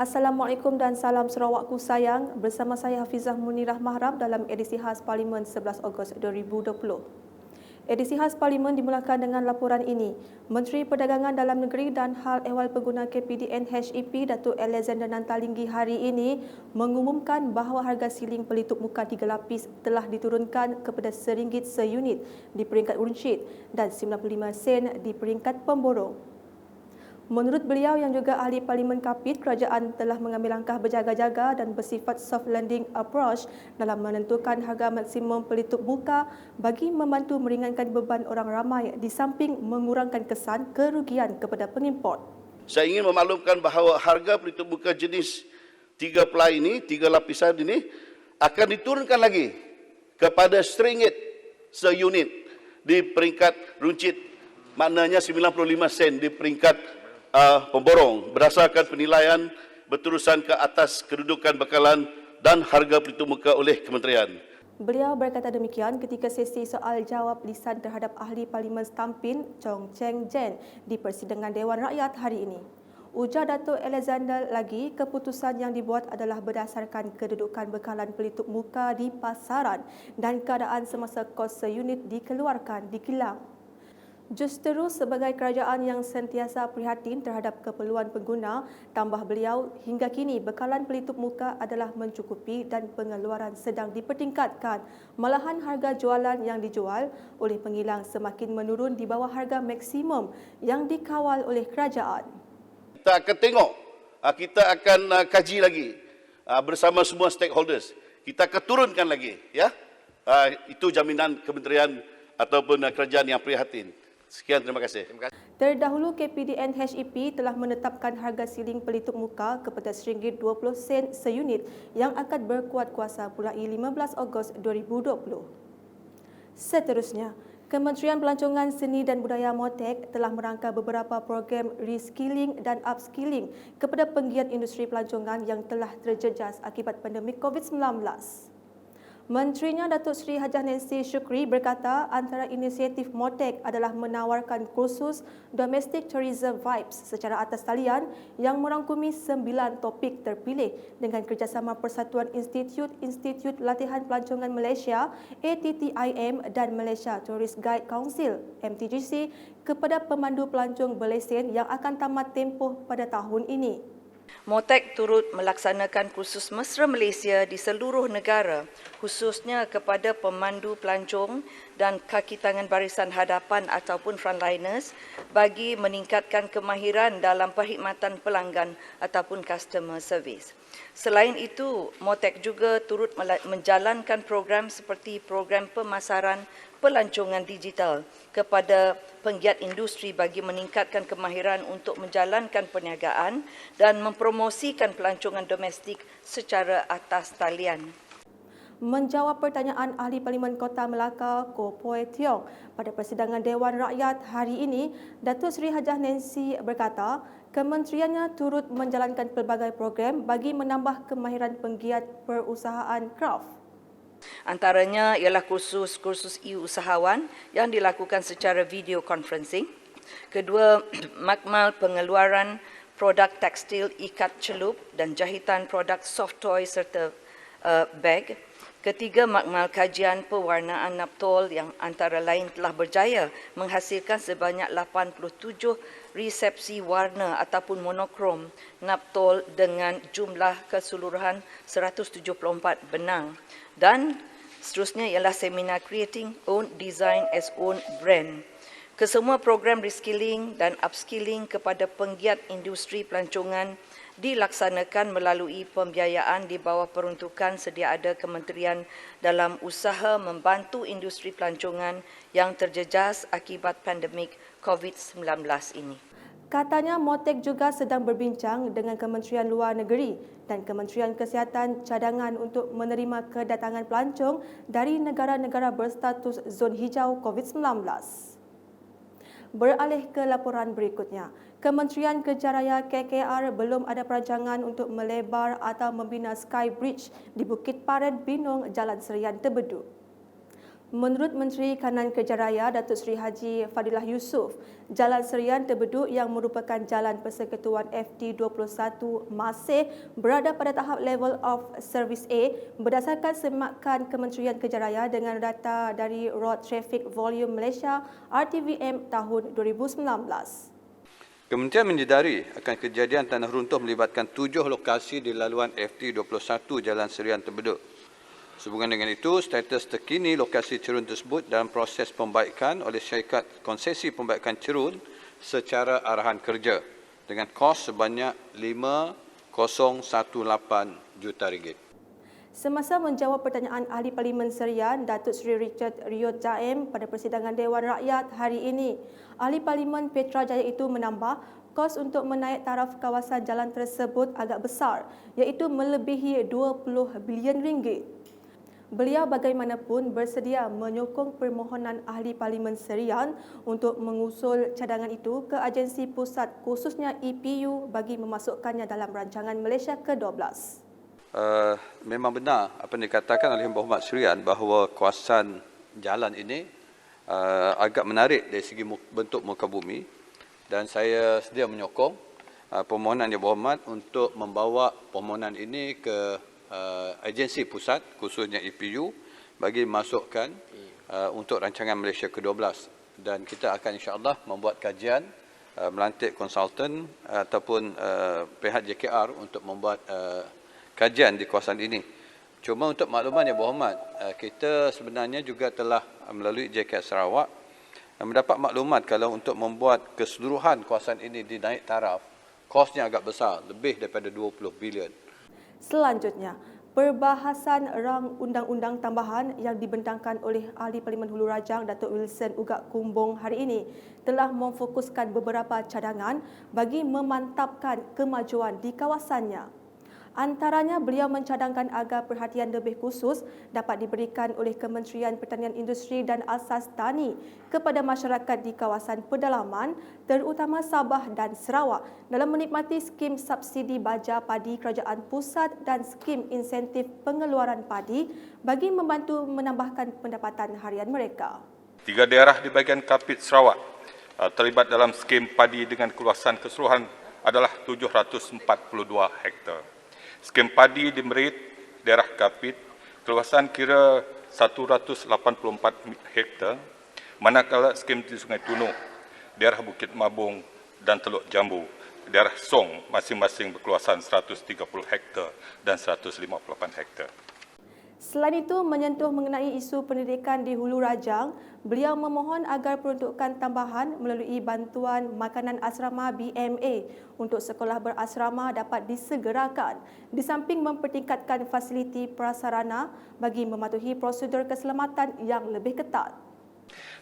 Assalamualaikum dan salam Sarawakku sayang. Bersama saya Hafizah Munirah Mahram dalam edisi khas Parlimen 11 Ogos 2020. Edisi khas Parlimen dimulakan dengan laporan ini. Menteri Perdagangan Dalam Negeri dan Hal Ehwal Pengguna KPDN HEP Datuk Alexander Nantalinggi hari ini mengumumkan bahawa harga siling pelitup muka 3 lapis telah diturunkan kepada RM1 seunit di peringkat runcit dan 95 sen di peringkat pemborong. Menurut beliau yang juga ahli Parlimen Kapit, kerajaan telah mengambil langkah berjaga-jaga dan bersifat soft landing approach dalam menentukan harga maksimum pelitup muka bagi membantu meringankan beban orang ramai di samping mengurangkan kesan kerugian kepada pengimport. Saya ingin memaklumkan bahawa harga pelitup muka jenis 3 ply ini, 3 lapisan ini akan diturunkan lagi kepada RM1 seunit di peringkat runcit, maknanya 95 sen di peringkat pemborong berdasarkan penilaian berterusan ke atas kedudukan bekalan dan harga pelitup muka oleh kementerian. Beliau berkata demikian ketika sesi soal jawab lisan terhadap ahli Parlimen Stampin Chong Cheng Jen di persidangan Dewan Rakyat hari ini. Ujar Datuk Alexander lagi, keputusan yang dibuat adalah berdasarkan kedudukan bekalan pelitup muka di pasaran dan keadaan semasa kos seunit dikeluarkan di kilang. Justeru sebagai kerajaan yang sentiasa prihatin terhadap keperluan pengguna, tambah beliau, hingga kini bekalan pelitup muka adalah mencukupi dan pengeluaran sedang dipertingkatkan. Malahan harga jualan yang dijual oleh pengilang semakin menurun di bawah harga maksimum yang dikawal oleh kerajaan. Kita akan tengok, kita akan kaji lagi bersama semua stakeholders. Kita akan turunkan lagi, ya. Itu jaminan kementerian ataupun kerajaan yang prihatin. Sekian, terima kasih. Terdahulu, KPDN HEP telah menetapkan harga siling pelitup muka kepada RM1.20 seunit yang akan berkuat kuasa mulai 15 Ogos 2020. Seterusnya, Kementerian Pelancongan Seni dan Budaya MOTEK telah merangka beberapa program reskilling dan upskilling kepada penggiat industri pelancongan yang telah terjejas akibat pandemik COVID-19. Menterinya Datuk Seri Hajah Nancy Shukri berkata antara inisiatif MOTEK adalah menawarkan kursus Domestic Tourism Vibes secara atas talian yang merangkumi 9 topik terpilih dengan kerjasama Persatuan Institut Latihan Pelancongan Malaysia ATTIM dan Malaysia Tourist Guide Council MTGC kepada pemandu pelancong berlesen yang akan tamat tempoh pada tahun ini. MOTEK turut melaksanakan kursus mesra Malaysia di seluruh negara, khususnya kepada pemandu pelancong dan kaki tangan barisan hadapan ataupun frontliners bagi meningkatkan kemahiran dalam perkhidmatan pelanggan ataupun customer service. Selain itu, MOTEK juga turut menjalankan program seperti program pemasaran pelancongan digital kepada penggiat industri bagi meningkatkan kemahiran untuk menjalankan perniagaan dan mempromosikan pelancongan domestik secara atas talian. Menjawab pertanyaan ahli Parlimen Kota Melaka, Koh Poe Tiong, pada persidangan Dewan Rakyat hari ini, Datuk Seri Hajah Nancy berkata, kementeriannya turut menjalankan pelbagai program bagi menambah kemahiran penggiat perusahaan kraft. Antaranya ialah kursus e-usahawan yang dilakukan secara video conferencing. Kedua, makmal pengeluaran produk tekstil ikat celup dan jahitan produk soft toy serta beg. Ketiga, makmal kajian pewarnaan naptol yang antara lain telah berjaya menghasilkan sebanyak 87 resepsi warna ataupun monokrom naptol dengan jumlah keseluruhan 174 benang. Dan seterusnya ialah seminar Creating Own Design as Own Brand. Kesemua program reskilling dan upskilling kepada penggiat industri pelancongan dilaksanakan melalui pembiayaan di bawah peruntukan sedia ada kementerian dalam usaha membantu industri pelancongan yang terjejas akibat pandemik COVID-19 ini. Katanya MOTEK juga sedang berbincang dengan Kementerian Luar Negeri dan Kementerian Kesihatan cadangan untuk menerima kedatangan pelancong dari negara-negara berstatus zon hijau COVID-19. Beralih ke laporan berikutnya, Kementerian Kerja Raya KKR belum ada perancangan untuk melebar atau membina Sky Bridge di Bukit Parit Binong, Jalan Serian Tebedu. Menurut Menteri Kanan Kerja Raya Datuk Seri Haji Fadilah Yusof, Jalan Serian Terbeduk yang merupakan jalan persekutuan FT21 masih berada pada tahap Level of Service A berdasarkan semakan Kementerian Kerja Raya dengan data dari Road Traffic Volume Malaysia RTVM tahun 2019. Kementerian menyedari akan kejadian tanah runtuh melibatkan 7 lokasi di laluan FT21 Jalan Serian Terbeduk. Sehubungan dengan itu, status terkini lokasi cerun tersebut dalam proses pembaikan oleh syarikat konsesi pembaikan cerun secara arahan kerja dengan kos sebanyak RM5,018 juta. Semasa menjawab pertanyaan Ahli Parlimen Serian Datuk Seri Richard Riyod Jaim pada persidangan Dewan Rakyat hari ini, Ahli Parlimen Petra Jaya itu menambah kos untuk menaik taraf kawasan jalan tersebut agak besar, iaitu melebihi RM20 bilion. Beliau bagaimanapun bersedia menyokong permohonan Ahli Parlimen Serian untuk mengusul cadangan itu ke agensi pusat khususnya EPU bagi memasukkannya dalam rancangan Malaysia ke-12. Memang benar apa yang dikatakan oleh Yang Berhormat Serian bahawa kawasan jalan ini agak menarik dari segi bentuk muka bumi dan saya sedia menyokong permohonan Yang Berhormat untuk membawa permohonan ini ke agensi pusat khususnya EPU bagi masukkan untuk rancangan Malaysia ke-12 dan kita akan insya-Allah membuat kajian melantik konsultan ataupun pihak JKR untuk membuat kajian di kawasan ini. Cuma untuk makluman Yang Berhormat, kita sebenarnya juga telah melalui JKR Sarawak mendapat maklumat kalau untuk membuat keseluruhan kawasan ini dinaik taraf, kosnya agak besar, lebih daripada 20 bilion. Selanjutnya, perbahasan rang undang-undang tambahan yang dibentangkan oleh Ahli Parlimen Hulu Rajang Datuk Wilson Ugak Kumbong hari ini telah memfokuskan beberapa cadangan bagi memantapkan kemajuan di kawasannya. Antaranya, beliau mencadangkan agar perhatian lebih khusus dapat diberikan oleh Kementerian Pertanian Industri dan Asas Tani kepada masyarakat di kawasan pedalaman, terutama Sabah dan Sarawak dalam menikmati skim subsidi baja padi kerajaan pusat dan skim insentif pengeluaran padi bagi membantu menambahkan pendapatan harian mereka. 3 daerah di bahagian Kapit Sarawak terlibat dalam skim padi dengan keluasan keseluruhan adalah 742 hektar. Skim padi di Merit, daerah Kapit, keluasan kira 184 hektar, manakala skim di Sungai Tunuk, daerah Bukit Mabung dan Teluk Jambu, daerah Song masing-masing berkeluasan 130 hektar dan 158 hektar. Selain itu, menyentuh mengenai isu pendidikan di Hulu Rajang, beliau memohon agar peruntukan tambahan melalui bantuan makanan asrama BMA untuk sekolah berasrama dapat disegerakan di samping mempertingkatkan fasiliti prasarana bagi mematuhi prosedur keselamatan yang lebih ketat.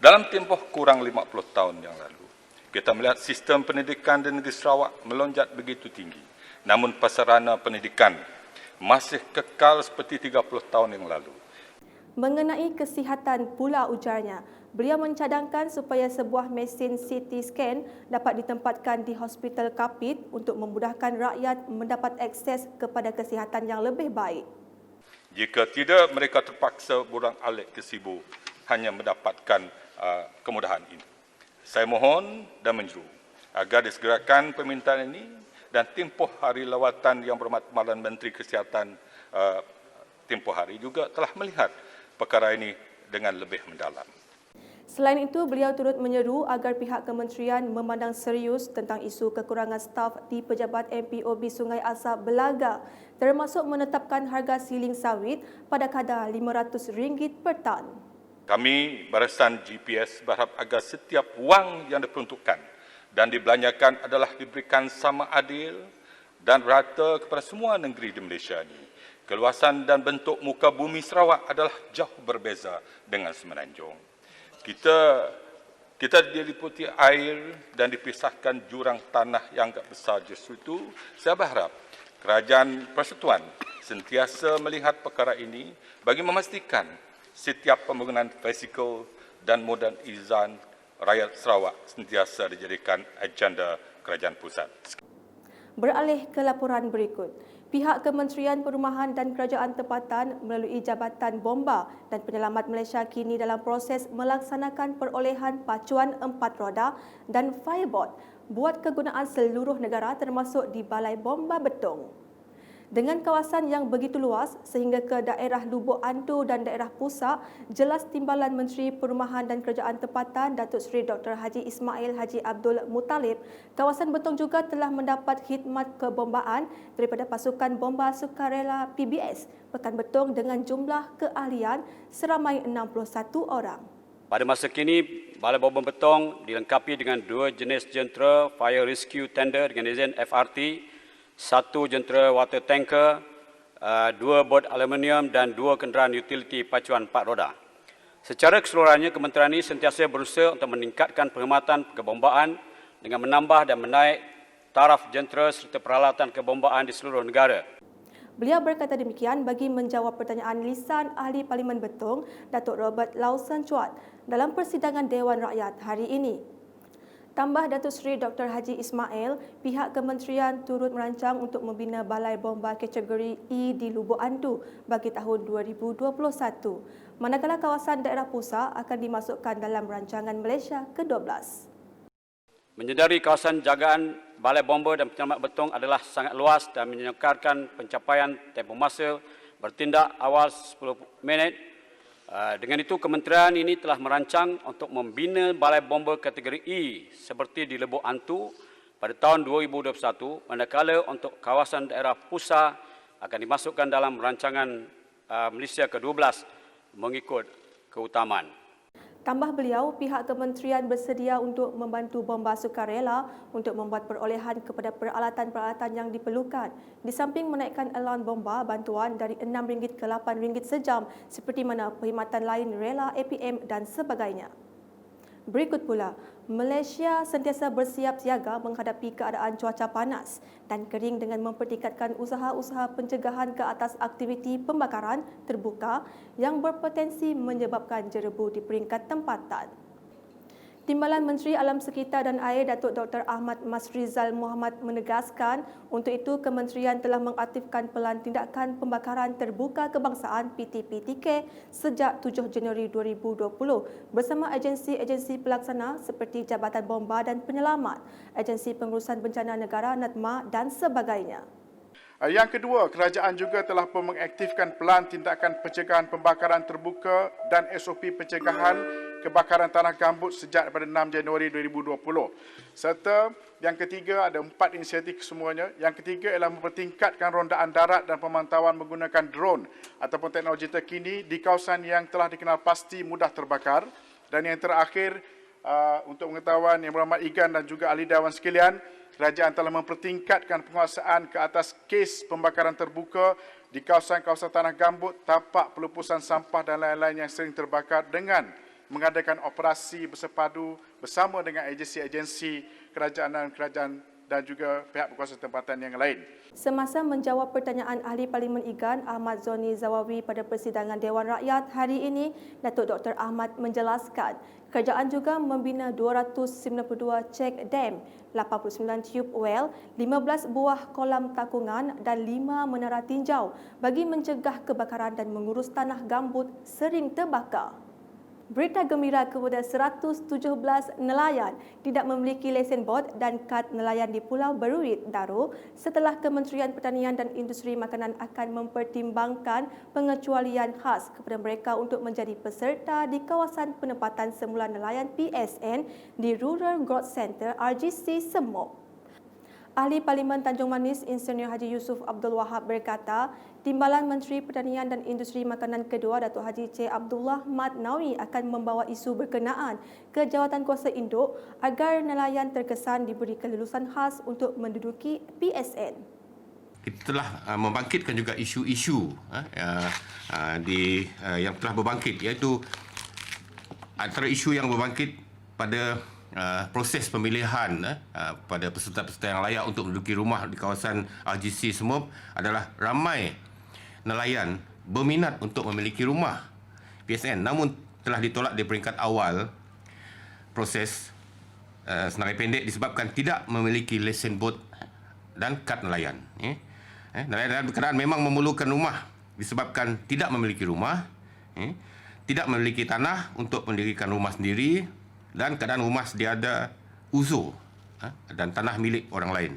Dalam tempoh kurang 50 tahun yang lalu, kita melihat sistem pendidikan di negeri Sarawak melonjak begitu tinggi. Namun prasarana pendidikan masih kekal seperti 30 tahun yang lalu. Mengenai kesihatan pula ujarnya, beliau mencadangkan supaya sebuah mesin CT scan dapat ditempatkan di Hospital Kapit untuk memudahkan rakyat mendapat akses kepada kesihatan yang lebih baik. Jika tidak, mereka terpaksa bolak-alik ke Sibu hanya mendapatkan kemudahan ini. Saya mohon dan menyeru agar disegerakan permintaan ini dan tempoh hari lawatan Yang Berhormat Timbalan Menteri Kesihatan tempoh hari juga telah melihat perkara ini dengan lebih mendalam. Selain itu, beliau turut menyeru agar pihak kementerian memandang serius tentang isu kekurangan staf di pejabat MPOB Sungai Asap Belaga, termasuk menetapkan harga siling sawit pada kadar RM500 per tan. Kami Barisan GPS berharap agar setiap wang yang diperuntukkan dan dibelanjakan adalah diberikan sama adil dan rata kepada semua negeri di Malaysia ini. Keluasan dan bentuk muka bumi Sarawak adalah jauh berbeza dengan Semenanjung. Kita diliputi air dan dipisahkan jurang tanah yang agak besar. Justru itu, saya berharap Kerajaan Persekutuan sentiasa melihat perkara ini bagi memastikan setiap pembangunan fizikal dan modernizan rakyat Sarawak sentiasa dijadikan agenda kerajaan pusat. Beralih ke laporan berikut. Pihak Kementerian Perumahan dan Kerajaan Tempatan melalui Jabatan Bomba dan Penyelamat Malaysia kini dalam proses melaksanakan perolehan pacuan 4 roda dan fireboard buat kegunaan seluruh negara termasuk di Balai Bomba Betong. Dengan kawasan yang begitu luas sehingga ke daerah Lubuk Antu dan daerah Pusak, jelas Timbalan Menteri Perumahan dan Kerajaan Tempatan Datuk Seri Dr. Haji Ismail Haji Abdul Muttalib, kawasan Betong juga telah mendapat khidmat kebombaan daripada pasukan bomba sukarela PBS Pekan Betong dengan jumlah keahlian seramai 61 orang. Pada masa kini, Balai Bomba Betong dilengkapi dengan 2 jenis jentera Fire Rescue Tender dengan izin FRT, 1 jentera water tanker, 2 bot aluminium dan 2 kenderaan utiliti pacuan 4 roda. Secara keseluruhannya, kementerian ini sentiasa berusaha untuk meningkatkan perkhidmatan kebombaan dengan menambah dan menaik taraf jentera serta peralatan kebombaan di seluruh negara. Beliau berkata demikian bagi menjawab pertanyaan lisan Ahli Parlimen Betong, Datuk Robert Lawson Chuat, dalam persidangan Dewan Rakyat hari ini. Tambah Datuk Seri Dr. Haji Ismail, pihak kementerian turut merancang untuk membina balai bomba kategori E di Lubuk Antu bagi tahun 2021. Manakala kawasan daerah Pusak akan dimasukkan dalam rancangan Malaysia ke-12. Menyedari kawasan jagaan Balai Bomba dan Penyelamat Betong adalah sangat luas dan menyekarkan pencapaian tempoh masa bertindak awal 10 minit. Dengan itu, kementerian ini telah merancang untuk membina balai bomba kategori E seperti di Lubuk Antu pada tahun 2021, manakala untuk kawasan daerah Pusak akan dimasukkan dalam rancangan Malaysia ke-12 mengikut keutamaan. Tambah beliau, pihak kementerian bersedia untuk membantu bomba sukarela untuk membuat perolehan kepada peralatan-peralatan yang diperlukan. Di samping menaikkan allowance bomba bantuan dari RM6 ke RM8 sejam seperti mana perkhidmatan lain rela APM dan sebagainya. Berikut pula, Malaysia sentiasa bersiap siaga menghadapi keadaan cuaca panas dan kering dengan mempertingkatkan usaha-usaha pencegahan ke atas aktiviti pembakaran terbuka yang berpotensi menyebabkan jerebu di peringkat tempatan. Timbalan Menteri Alam Sekitar dan Air Datuk Dr. Ahmad Masrizal Muhammad menegaskan untuk itu kementerian telah mengaktifkan Pelan Tindakan Pembakaran Terbuka Kebangsaan PTPTK sejak 7 Januari 2020 bersama agensi-agensi pelaksana seperti Jabatan Bomba dan Penyelamat, Agensi Pengurusan Bencana Negara NADMA dan sebagainya. Yang kedua, kerajaan juga telah pun mengaktifkan Pelan Tindakan Pencegahan Pembakaran Terbuka dan SOP Pencegahan Kebakaran Tanah Gambut sejak pada 6 Januari 2020. Serta yang ketiga, ada 4 inisiatif kesemuanya. Yang ketiga ialah mempertingkatkan rondaan darat dan pemantauan menggunakan drone ataupun teknologi terkini di kawasan yang telah dikenal pasti mudah terbakar. Dan yang terakhir, untuk pengetahuan Yang Berhormat Igan dan juga ahli Dewan sekalian, kerajaan telah mempertingkatkan penguasaan ke atas kes pembakaran terbuka di kawasan-kawasan tanah gambut, tapak pelupusan sampah dan lain-lain yang sering terbakar dengan mengadakan operasi bersepadu bersama dengan agensi-agensi kerajaan dan juga pihak berkuasa tempatan yang lain. Semasa menjawab pertanyaan Ahli Parlimen Igan Ahmad Zoni Zawawi pada persidangan Dewan Rakyat hari ini, Datuk Dr. Ahmad menjelaskan kerajaan juga membina 292 cek dam, 89 tube well, 15 buah kolam takungan dan 5 menara tinjau bagi mencegah kebakaran dan mengurus tanah gambut sering terbakar. Berita gembira kepada 117 nelayan tidak memiliki lesen bot dan kad nelayan di Pulau Beruit, Daro setelah Kementerian Pertanian dan Industri Makanan akan mempertimbangkan pengecualian khas kepada mereka untuk menjadi peserta di kawasan penempatan semula nelayan PSN di Rural Growth Centre RGC Semok. Ahli Parlimen Tanjung Manis Insinyur Haji Yusuf Abdul Wahab berkata, Timbalan Menteri Pertanian dan Industri Makanan kedua Datuk Haji C. Abdullah Mat Nawi akan membawa isu berkenaan ke Jawatan Kuasa Induk agar nelayan terkesan diberi kelulusan khas untuk menduduki PSN. Kita telah membangkitkan juga isu-isu yang telah berbangkit, iaitu antara isu yang berbangkit pada proses pemilihan pada peserta-peserta yang layak untuk menduduki rumah di kawasan RGC Semop adalah ramai nelayan berminat untuk memiliki rumah PSN namun telah ditolak di peringkat awal proses senarai pendek disebabkan tidak memiliki lesen bot dan kad nelayan. dalam keadaan memang memerlukan rumah disebabkan tidak memiliki rumah, tidak memiliki tanah untuk mendirikan rumah sendiri dan keadaan rumah sedia ada uzur dan tanah milik orang lain.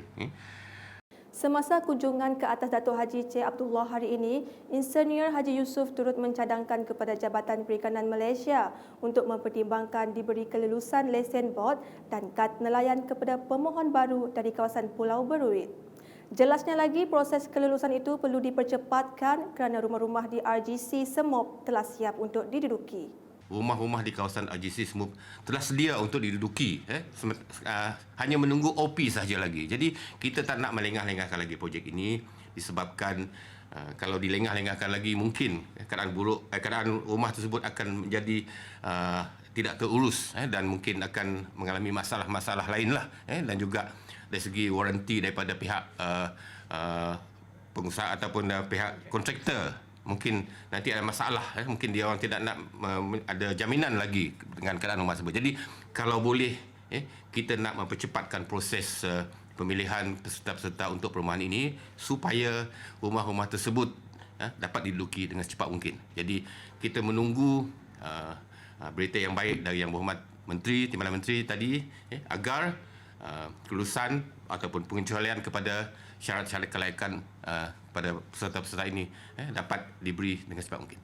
Semasa kunjungan ke atas Datuk Haji Cik Abdullah hari ini, Insinyur Haji Yusof turut mencadangkan kepada Jabatan Perikanan Malaysia untuk mempertimbangkan diberi kelulusan lesen bot dan kad nelayan kepada pemohon baru dari kawasan Pulau Beruit. Jelasnya lagi, proses kelulusan itu perlu dipercepatkan kerana rumah-rumah di RGC Semop telah siap untuk diduduki. Rumah-rumah di kawasan RGC Semop telah sedia untuk diduduki. Hanya menunggu OP sahaja lagi. Jadi kita tak nak melengah-lengahkan lagi projek ini disebabkan kalau dilengah-lengahkan lagi mungkin keadaan buruk, keadaan rumah tersebut akan menjadi tidak terurus dan mungkin akan mengalami masalah-masalah lainlah dan juga dari segi waranti daripada pihak pengusaha ataupun pihak kontraktor. Mungkin nanti ada masalah, mungkin dia orang tidak nak ada jaminan lagi dengan keadaan rumah tersebut. Jadi kalau boleh kita nak mempercepatkan proses pemilihan peserta-peserta untuk perumahan ini supaya rumah-rumah tersebut dapat diduduki dengan secepat mungkin. Jadi kita menunggu berita yang baik dari Yang Berhormat Menteri, Timbalan Menteri tadi agar kelulusan ataupun pengecualian kepada syarat-syarat kelayakan pada peserta-peserta ini dapat diberi dengan secepat mungkin.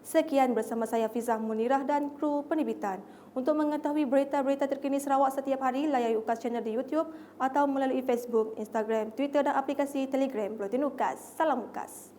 Sekian bersama saya Fizah Munirah dan kru penerbitan. Untuk mengetahui berita-berita terkini Sarawak setiap hari, layari UKAS channel di YouTube atau melalui Facebook, Instagram, Twitter dan aplikasi Telegram Bulletin UKAS. Salam UKAS.